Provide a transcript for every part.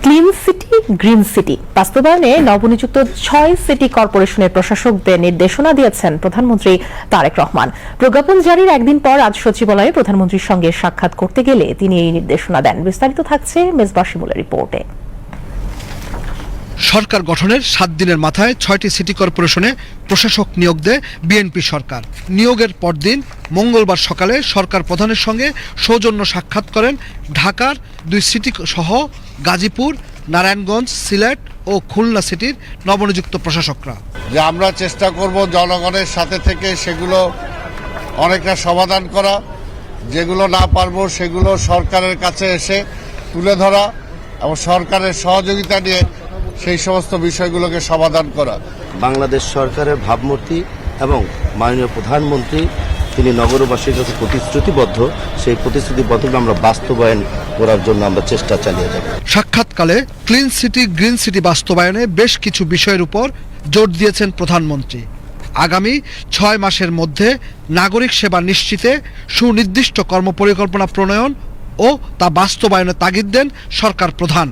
Clean city green city বাস্তবায়নে নবনিযুক্ত 6 city কর্পোরেশনের প্রশাসকদের নির্দেশনা দিয়েছেন প্রধানমন্ত্রী তারেক রহমান। প্রজ্ঞাপন জারির একদিন পর আজ সচিবালয়ে প্রধানমন্ত্রীর সঙ্গে সাক্ষাৎ করতে গেলে তিনি এই নির্দেশনা দেন। বিস্তারিত থাকছে মেজবা শিমুলের রিপোর্টে। সরকার গঠনের 7 দিনের মাথায় 6টি সিটি কর্পোরেশনে প্রশাসক নিয়োগ দেয় বিএনপি সরকার। নিয়োগের পরদিন মঙ্গলবার সকালে সরকার প্রধানের সঙ্গে সৌজন্য সাক্ষাৎ করেন ঢাকার 2 সিটি সহ গাজীপুর, নারায়ণগঞ্জ, সিলেট ও খুলনা সিটির নবনিযুক্ত প্রশাসকরা। যে আমরা চেষ্টা করব জনগণের সাথে থেকে সেগুলো অনেকটা সমাধান করা, যেগুলো না পারবো সেগুলো সরকারের কাছে এসে তুলে ধরা এবং সরকারের সহযোগিতা নিয়ে সেই সমস্ত বিষয়গুলোকে সমাধান করা। বাংলাদেশ সরকারের ভাবমূর্তি এবং মাননীয় প্রধানমন্ত্রী তিনি নগরবাসীর কাছে প্রতিশ্রুতিবদ্ধ, সেই প্রতিশ্রুতিবদ্ধতা আমরা বাস্তবায়ন করার জন্য আমরা চেষ্টা চালিয়ে যাব। সাক্ষাৎকালে ক্লিন সিটি গ্রিন সিটি বাস্তবায়নে বেশ কিছু বিষয়ের উপর জোর দিয়েছেন প্রধানমন্ত্রী। আগামী 6 মাসের মধ্যে নাগরিক সেবা নিশ্চিতে সুনির্দিষ্ট কর্মপরিকল্পনা প্রণয়ন ও তা বাস্তবায়নে তাগিদ দেন সরকার প্রধান।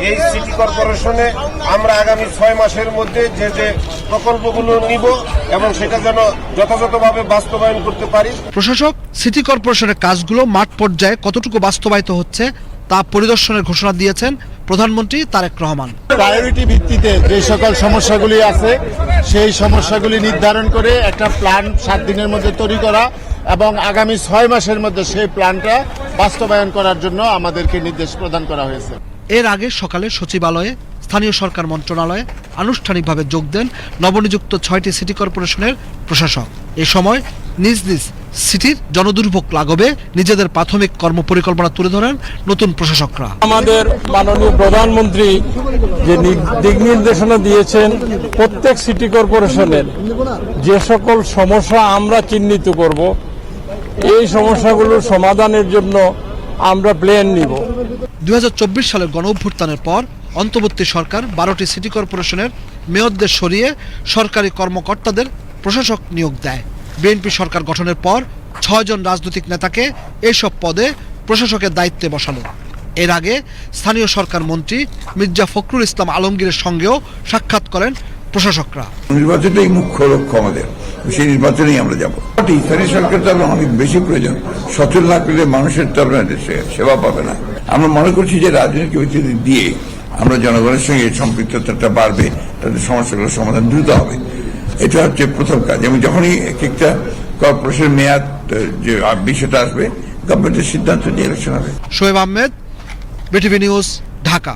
এই সিটি কর্পোরেশনে আমরা আগামী 6 মাসের মধ্যে যে প্রকল্পগুলো নিব এবং সেটা যেন যথাযথভাবে বাস্তবায়ন করতে পারি। প্রশাসক সিটি কর্পোরেশনের কাজগুলো মাঠ পর্যায়ে কতটুকু বাস্তবায়িত হচ্ছে তা পরিদর্শনের ঘোষণা দিয়েছেন প্রধানমন্ত্রী তারেক রহমান। প্রায়োরিটি ভিত্তিতে যে সকল সমস্যাগুলি আছে সেই সমস্যাগুলি নির্ধারণ করে একটা প্ল্যান 7 দিনের মধ্যে তৈরি করা এবং আগামী 6 মাসের মধ্যে সেই প্ল্যানটা বাস্তবায়ন করার জন্য আমাদেরকে নির্দেশ প্রদান করা হয়েছে। এর আগে সকালে সচিবালয়ে স্থানীয় সরকার মন্ত্রণালয়ে আনুষ্ঠানিকভাবে যোগ দেন নবনিযুক্ত 6টি সিটি কর্পোরেশনের প্রশাসক। এ সময় নিজ নিজ সিটির জনদুর্ভোগ লাঘবে নিজেদের প্রাথমিক কর্মপরিকল্পনা তুলে ধরেন নতুন প্রশাসকরা। আমাদের মাননীয় প্রধানমন্ত্রী যে দিক নির্দেশনা দিয়েছেন, প্রত্যেক সিটি কর্পোরেশনের যে সকল সমস্যা আমরা চিহ্নিত করব, এই সমস্যাগুলোর সমাধানের জন্য আমরা প্ল্যান নিব। 2024 সালের গণঅভ্যুত্থানের পর অন্তর্বর্তী সরকার 12টি সিটি কর্পোরেশনের মেয়রদের সরিয়ে সরকারি কর্মকর্তাদের প্রশাসক নিয়োগ দেয়। বিএনপি সরকার গঠনের পর 6 জন রাজনৈতিক নেতাকে এসব পদে প্রশাসকের দায়িত্বে বসানো। এর আগে স্থানীয় সরকার মন্ত্রী মির্জা ফখরুল ইসলাম আলমগীরের সঙ্গেও সাক্ষাৎ করেন প্রশাসকরা। নির্বাচনটাই মুখ্য লক্ষ্য আমাদের, সেই নির্বাচনেই আমরা যাবো। স্থানীয় সরকার তো অনেক বেশি প্রয়োজন, সচল না করলে মানুষের তো আপনার সেবা পাবে না। আমরা মনে করছি যে রাজনৈতিক ঐতিহ্য দিয়ে আমরা জনগণের সঙ্গে সম্পৃক্ততাটা বাড়বে, তাদের সমস্যাগুলোর সমাধান দ্রুত হবে। এটা হচ্ছে প্রথম কাজ। এবং যখনই একটা কর্পোরেশন মেয়াদ যে বিষয়টা আসবে, গভর্নমেন্টের সিদ্ধান্ত নিয়ে ইলেকশন হবে। Shoaib Ahmed, BTV news, Dhaka.